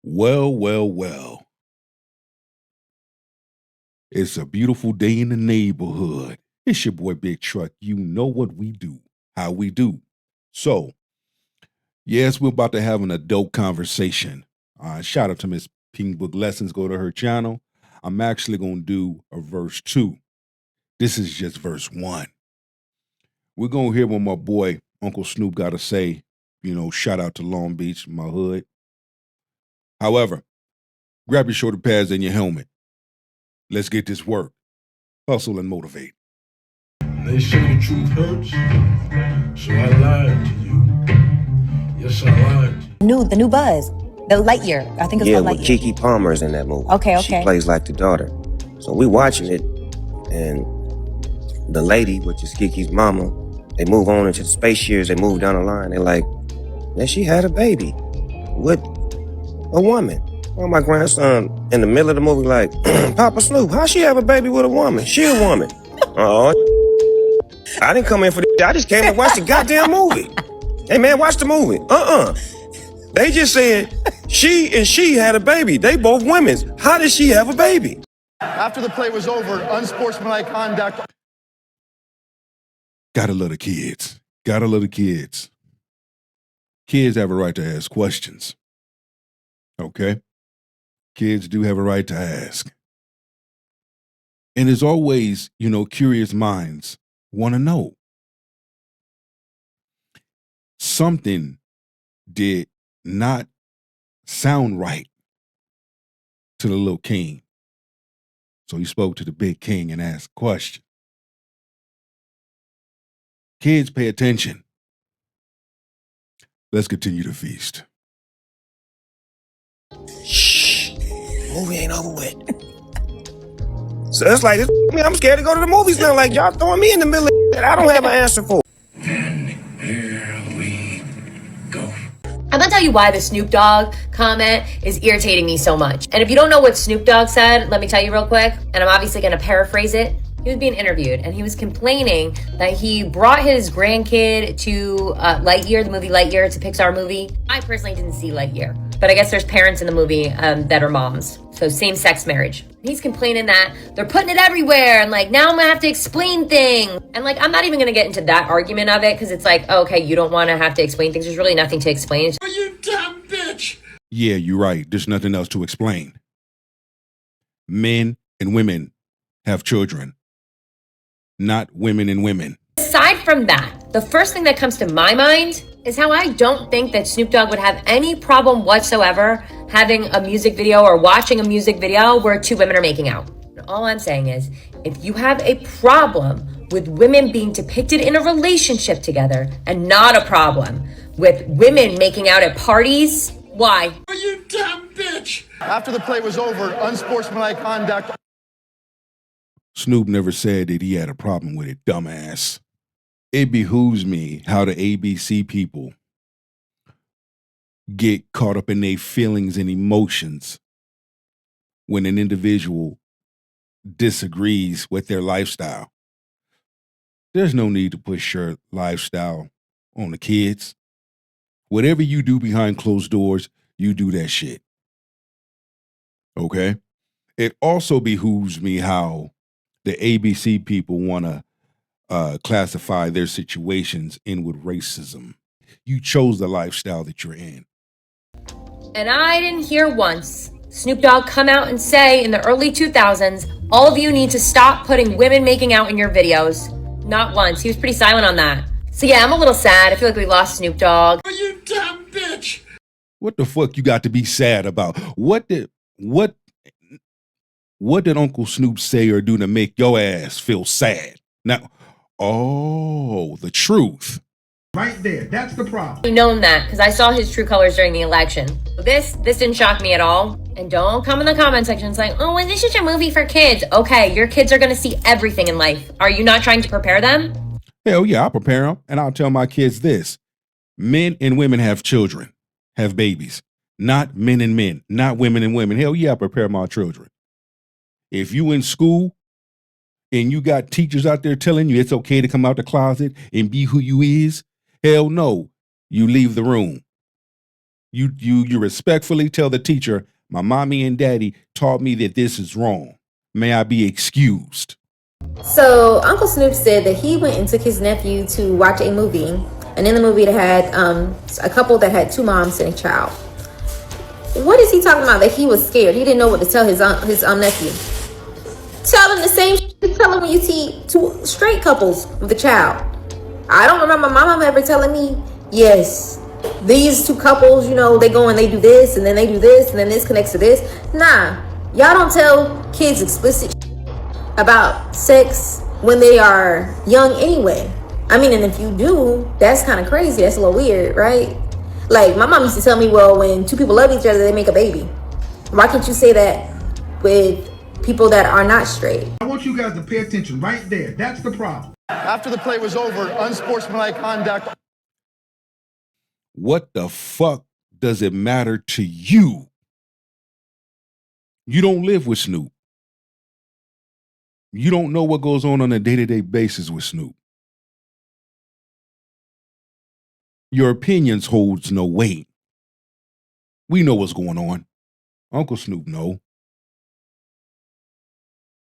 Well, well, well. It's a beautiful day in the neighborhood. It's your boy Big Truck. You know what we do, how we do. So, yes, we're about to have an adult conversation. Shout out to Miss Pink Book Lessons. Go to her channel. I'm actually going to do a verse 2. This is just verse 1. We're going to hear what my boy Uncle Snoop got to say. You know, shout out to Long Beach, my hood. However, grab your shoulder pads and your helmet. Let's get this work. Hustle and motivate. They say the truth hurts, so I lied to you. Yes, I lied to you. The new Buzz, the Lightyear. I think it's called Lightyear. With Kiki Palmer's in that movie. Okay. She plays like the daughter. So we watching it, and the lady, which is Kiki's mama, they move on into the space years. They move down the line. They're like, man, she had a baby with a woman. Well, my grandson in the middle of the movie like, Papa Snoop, how she have a baby with a woman? She a woman. Oh, I didn't come in for this. I just came to watch the goddamn movie. Hey, man, watch the movie. They just said she had a baby. They both women's. How did she have a baby? After the play was over, unsportsmanlike conduct. Gotta love the kids. Gotta love the kids. Kids have a right to ask questions. Okay? Kids do have a right to ask. And as always, curious minds want to know. Something did not sound right to the little king. So he spoke to the big king and asked a question. Kids, pay attention. Let's continue the feast. Shh. Movie ain't over with. So it's like, I'm scared to go to the movies now. Like, y'all throwing me in the middle of that I don't have an answer for. And here we go. I'm gonna tell you why the Snoop Dogg comment is irritating me so much. And if you don't know what Snoop Dogg said, let me tell you real quick, and I'm obviously gonna paraphrase it. He was being interviewed and he was complaining that he brought his grandkid to Lightyear, the movie Lightyear. It's a Pixar movie. I personally didn't see Lightyear, but I guess there's parents in the movie that are moms. So same-sex marriage. He's complaining that they're putting it everywhere and like, now I'm gonna have to explain things. And like, I'm not even gonna get into that argument of it because it's like, okay, you don't wanna have to explain things. There's really nothing to explain. Are you dumb bitch? Yeah, you're right. There's nothing else to explain. Men and women have children, not women and women. Aside from that, the first thing that comes to my mind is how I don't think that Snoop Dogg would have any problem whatsoever having a music video or watching a music video where two women are making out. And all I'm saying is, if you have a problem with women being depicted in a relationship together and not a problem with women making out at parties, why? Are you dumb bitch? After the play was over, unsportsmanlike conduct. Snoop never said that he had a problem with it, dumbass. It behooves me how the ABC people get caught up in their feelings and emotions when an individual disagrees with their lifestyle. There's no need to push your lifestyle on the kids. Whatever you do behind closed doors, you do that shit. Okay? It also behooves me how the ABC people want to classify their situations in with racism. You chose the lifestyle that you're in. And I didn't hear once Snoop Dogg come out and say in the early 2000s, all of you need to stop putting women making out in your videos. Not once. He was pretty silent on that. So yeah, I'm a little sad. I feel like we lost Snoop Dogg. Are you dumb bitch? What the fuck you got to be sad about? What did Uncle Snoop say or do to make your ass feel sad? Now, the truth. Right there, that's the problem. I've known that because I saw his true colors during the election. This didn't shock me at all. And don't come in the comment section and say, oh, well, this is a movie for kids. Okay, your kids are going to see everything in life. Are you not trying to prepare them? Hell yeah, I'll prepare them. And I'll tell my kids this. Men and women have children, have babies. Not men and men, not women and women. Hell yeah, I prepare my children. If you in school and you got teachers out there telling you it's okay to come out the closet and be who you is, hell no. you leave the room. You respectfully tell the teacher, my mommy and daddy taught me that this is wrong. May I be excused? So Uncle Snoop said that he went and took his nephew to watch a movie, and in the movie they had a couple that had two moms and a child. What is he talking about? That he was scared. He didn't know what to tell his nephew. Tell him the same shit you tell him when you see two straight couples with a child. I don't remember my mom ever telling me, yes, these two couples, you know, they go and they do this, and then they do this, and then this connects to this. Nah, y'all don't tell kids explicit about sex when they are young anyway. I mean, and if you do, that's kind of crazy. That's a little weird, right? Like, my mom used to tell me, well, when two people love each other, they make a baby. Why can't you say that with people that are not straight? I want you guys to pay attention right there. That's the problem. After the play was over, unsportsmanlike conduct. What the fuck does it matter to you? You don't live with Snoop. You don't know what goes on a day-to-day basis with Snoop. Your opinions holds no weight. We know what's going on. Uncle Snoop know.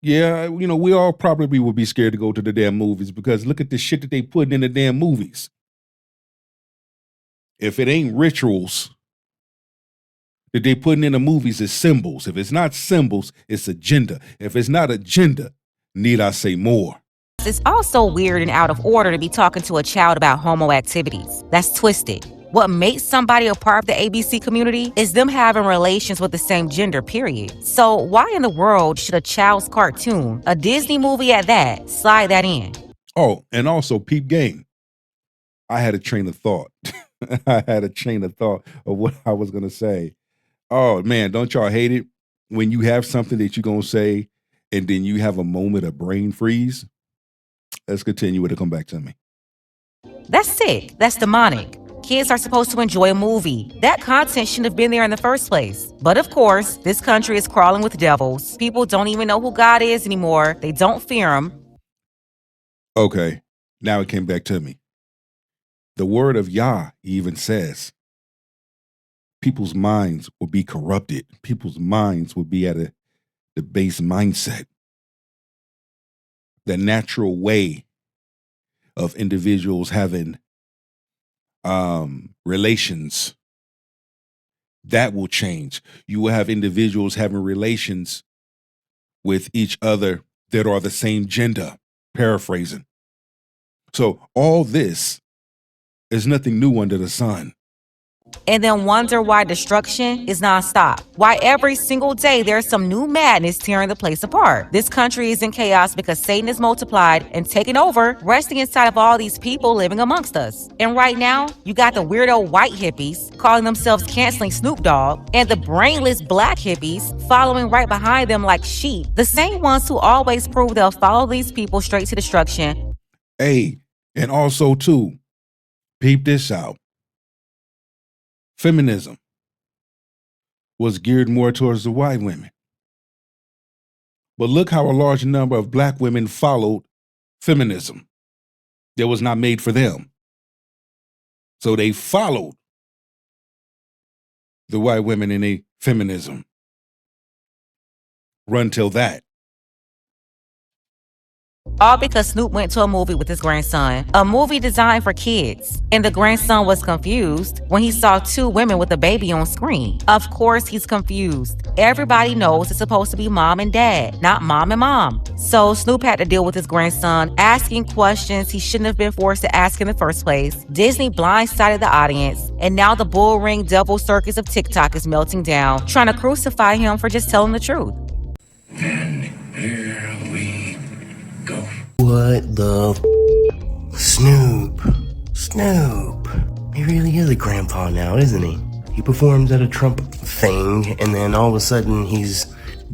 Yeah, you know, we all probably would be scared to go to the damn movies because look at the shit that they put in the damn movies. If it ain't rituals that they putting in the movies, it's symbols. If it's not symbols, it's agenda. If it's not agenda, need I say more? It's also weird and out of order to be talking to a child about homo activities. That's twisted. What makes somebody a part of the ABC community is them having relations with the same gender, period. So why in the world should a child's cartoon, a Disney movie at that, slide that in? Oh, and also peep game. I had a train of thought. I had a train of thought of what I was going to say. Oh, man, don't y'all hate it when you have something that you're going to say and then you have a moment of brain freeze? Let's continue with it. Come back to me. That's sick. That's demonic. Kids are supposed to enjoy a movie. That content shouldn't have been there in the first place. But of course, this country is crawling with devils. People don't even know who God is anymore. They don't fear him. Okay, now it came back to me. The word of Yah even says people's minds will be corrupted. People's minds will be at the base mindset. The natural way of individuals having relations, that will change. You will have individuals having relations with each other that are the same gender, paraphrasing. So all this is nothing new under the sun. And then wonder why destruction is nonstop. Why every single day there's some new madness tearing the place apart. This country is in chaos because Satan is multiplied and taken over, resting inside of all these people living amongst us. And right now, you got the weirdo white hippies calling themselves canceling Snoop Dogg, and the brainless black hippies following right behind them like sheep. The same ones who always prove they'll follow these people straight to destruction. Hey, and also too, peep this out. Feminism was geared more towards the white women. But look how a large number of black women followed feminism that was not made for them. So they followed the white women in a feminism. Run till that. All because Snoop went to a movie with his grandson, a movie designed for kids. And the grandson was confused when he saw two women with a baby on screen. Of course he's confused. Everybody knows it's supposed to be mom and dad, not mom and mom. So Snoop had to deal with his grandson asking questions he shouldn't have been forced to ask in the first place. Disney blindsided the audience, and now the bullring devil circus of TikTok is melting down, trying to crucify him for just telling the truth. And here we go. What the Snoop? He really is a grandpa now, isn't he? He performs at a Trump thing, and then all of a sudden he's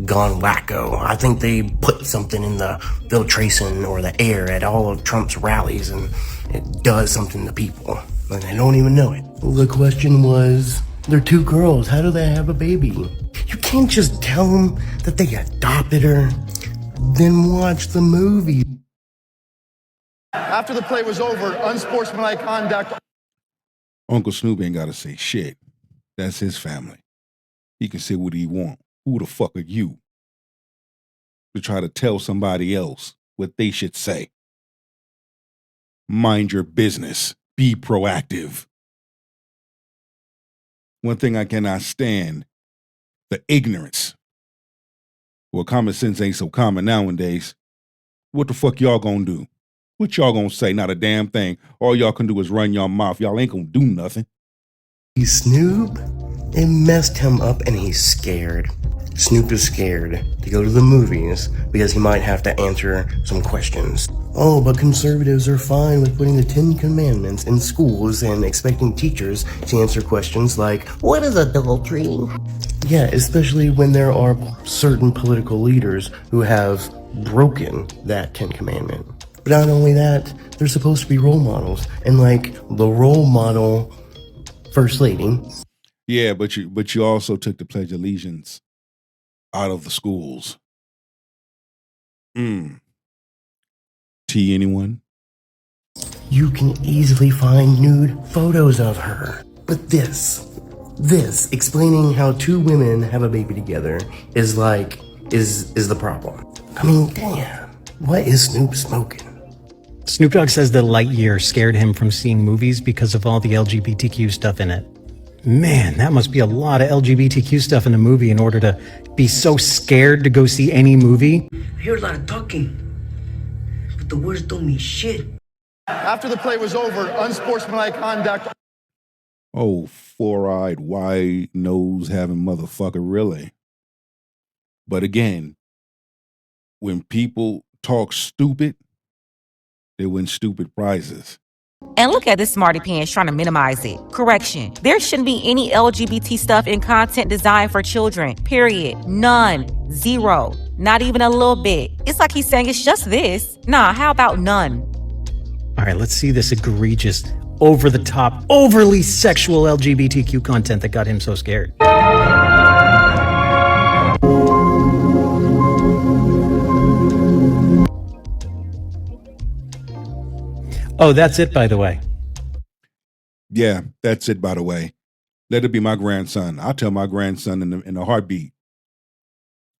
gone wacko. I think they put something in the filtration or the air at all of Trump's rallies, and it does something to people, and they don't even know it. The question was, they're two girls. How do they have a baby? You can't just tell them that they adopted her, then watch the movie. After the play was over, unsportsmanlike conduct. Uncle Snoop ain't got to say shit. That's his family. He can say what he want. Who the fuck are you to try to tell somebody else what they should say? Mind your business. Be proactive. One thing I cannot stand, the ignorance. Well, common sense ain't so common nowadays. What the fuck y'all gonna do? What y'all gonna say? Not a damn thing. All y'all can do is run your mouth. Y'all ain't gonna do nothing. Snoop, it messed him up and he's scared. Snoop is scared to go to the movies because he might have to answer some questions. Oh, but conservatives are fine with putting the 10 Commandments in schools and expecting teachers to answer questions like, what is adultery? Yeah, especially when there are certain political leaders who have broken that 10 Commandment. But not only that, they're supposed to be role models. And like the role model First Lady. Yeah, but you also took the Pledge of Allegiance out of the schools. Tea, anyone? You can easily find nude photos of her. But this explaining how two women have a baby together is the problem. I mean, damn. What is Snoop smoking? Snoop Dogg says that Lightyear scared him from seeing movies because of all the LGBTQ stuff in it. Man, that must be a lot of LGBTQ stuff in a movie in order to be so scared to go see any movie. I hear a lot of talking, but the words don't mean shit. After the play was over, unsportsmanlike conduct. Oh, four-eyed, white nose having motherfucker, really. But again, when people talk stupid, they win stupid prizes. And look at this smarty pants trying to minimize it. Correction. There shouldn't be any LGBT stuff in content designed for children. Period. None. Zero. Not even a little bit. It's like he's saying it's just this. Nah, how about none? All right, let's see this egregious, over-the-top, overly sexual LGBTQ content that got him so scared. Oh, that's it, by the way. Yeah, that's it, by the way. Let it be my grandson. I'll tell my grandson in a heartbeat.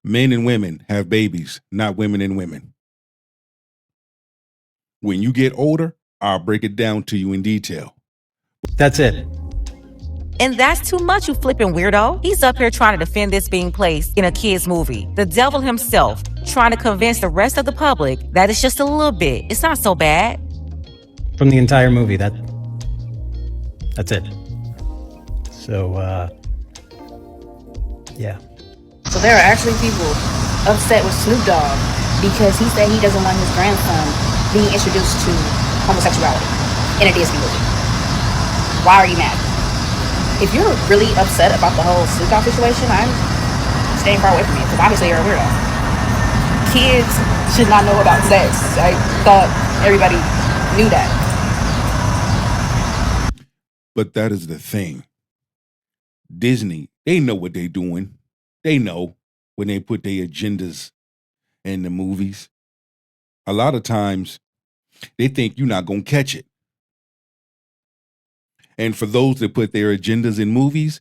Men and women have babies, not women and women. When you get older, I'll break it down to you in detail. That's it. And that's too much, you flipping weirdo. He's up here trying to defend this being placed in a kid's movie. The devil himself trying to convince the rest of the public that it's just a little bit. It's not so bad. From the entire movie, that's it. So, yeah. So there are actually people upset with Snoop Dogg because he said he doesn't want his grandson being introduced to homosexuality in a Disney movie. Why are you mad? If you're really upset about the whole Snoop Dogg situation, I'm staying far away from you because obviously you're a weirdo. Kids should not know about sex. I thought everybody knew that. But that is the thing. Disney, they know what they're doing. They know when they put their agendas in the movies. A lot of times, they think you're not going to catch it. And for those that put their agendas in movies,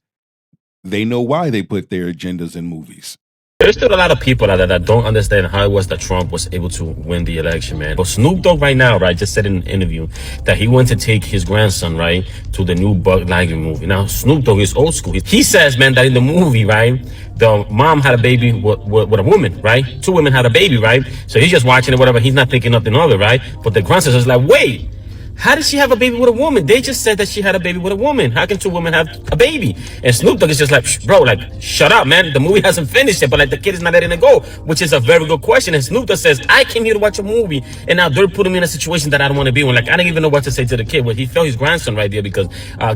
they know why they put their agendas in movies. There's still a lot of people out there that don't understand how it was that Trump was able to win the election, man. But Snoop Dogg right now, right, just said in an interview that he went to take his grandson, right, to the new Lightyear movie. Now, Snoop Dogg is old school. He says, man, that in the movie, right, the mom had a baby with a woman, right? Two women had a baby, right? So he's just watching it, whatever. He's not thinking nothing of it, right? But the grandson is like, wait. How did she have a baby with a woman? They just said that she had a baby with a woman. How can two women have a baby? And Snoop Dogg is just like, bro, like, shut up, man. The movie hasn't finished yet, but like the kid is not letting it go, which is a very good question. And Snoop Dogg says, I came here to watch a movie, and now they're putting me in a situation that I don't want to be in. Like, I don't even know what to say to the kid. Well, he felt his grandson right there because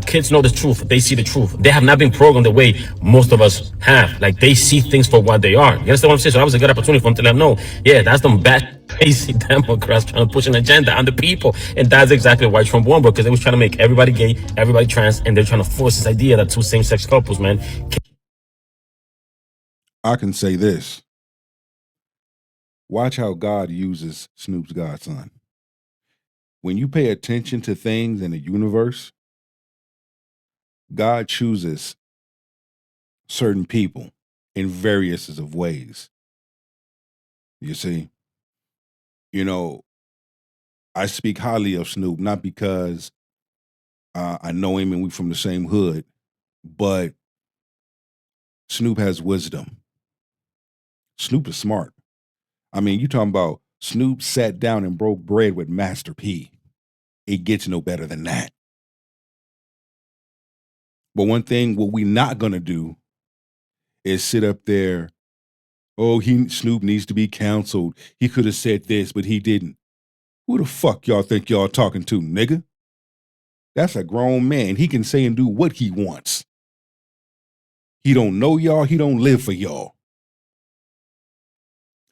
kids know the truth. They see the truth. They have not been programmed the way most of us have. Like, they see things for what they are. You understand what I'm saying? So that was a good opportunity for him to let them know, yeah, that's them bad, crazy Democrats trying to push an agenda on the people. And that's exactly why Trump won, bro, because they was trying to make everybody gay, everybody trans, and they're trying to force this idea that two same-sex couples, man. I can say this. Watch how God uses Snoop's godson. When you pay attention to things in the universe, God chooses certain people in various of ways. You see, you know, I speak highly of Snoop, not because I know him and we from the same hood, but Snoop has wisdom. Snoop is smart. I mean, you talking about Snoop sat down and broke bread with Master P. It gets no better than that. But one thing, what we not gonna do is sit up there. Oh, Snoop needs to be counseled. He could have said this, but he didn't. Who the fuck y'all think y'all talking to, nigga? That's a grown man. He can say and do what he wants. He don't know y'all. He don't live for y'all.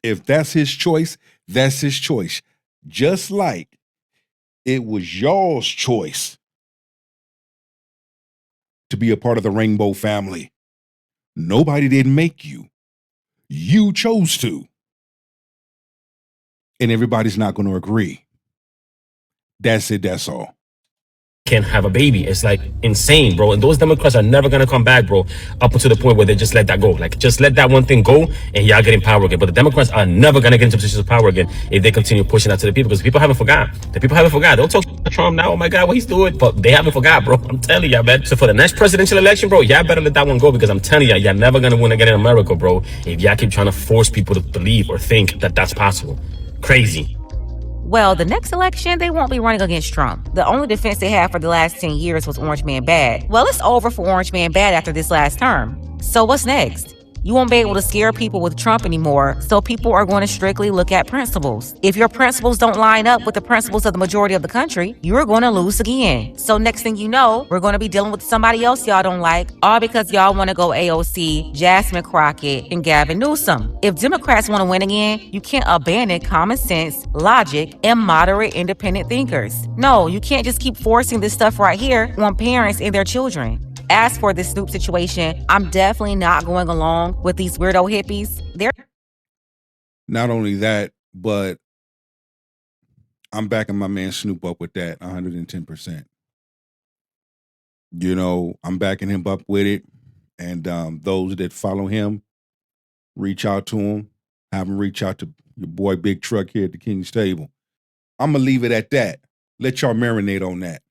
If that's his choice, that's his choice. Just like it was y'all's choice to be a part of the Rainbow family. Nobody didn't make you. You chose to. And everybody's not going to agree. That's it. That's all. Can't have a baby. It's like insane, bro. And those Democrats are never gonna come back, bro, up until the point where they just let that go. Like, just let that one thing go and y'all get in power again. But the Democrats are never gonna get into positions of power again if they continue pushing that to the people, because people haven't forgot. The people haven't forgot. They'll talk to Trump now, oh my God, what he's doing. But they haven't forgot, bro. I'm telling y'all, man. So for the next presidential election, bro, y'all better let that one go, because I'm telling y'all never gonna win again in America, bro, if y'all keep trying to force people to believe or think that that's possible. Crazy. Well, the next election, they won't be running against Trump. The only defense they had for the last 10 years was Orange Man Bad. Well, it's over for Orange Man Bad after this last term. So what's next? You won't be able to scare people with Trump anymore, so people are going to strictly look at principles. If your principles don't line up with the principles of the majority of the country, you're going to lose again. So next thing you know, we're going to be dealing with somebody else y'all don't like, all because y'all want to go AOC, Jasmine Crockett, and Gavin Newsom. If Democrats want to win again, you can't abandon common sense, logic, and moderate independent thinkers. No, you can't just keep forcing this stuff right here on parents and their children. As for this Snoop situation, I'm definitely not going along with these weirdo hippies. They're not only that, but I'm backing my man Snoop up with that 110%. You know, I'm backing him up with it. And those that follow him, reach out to him. Have him reach out to your boy Big Truck here at the King's Table. I'm going to leave it at that. Let y'all marinate on that.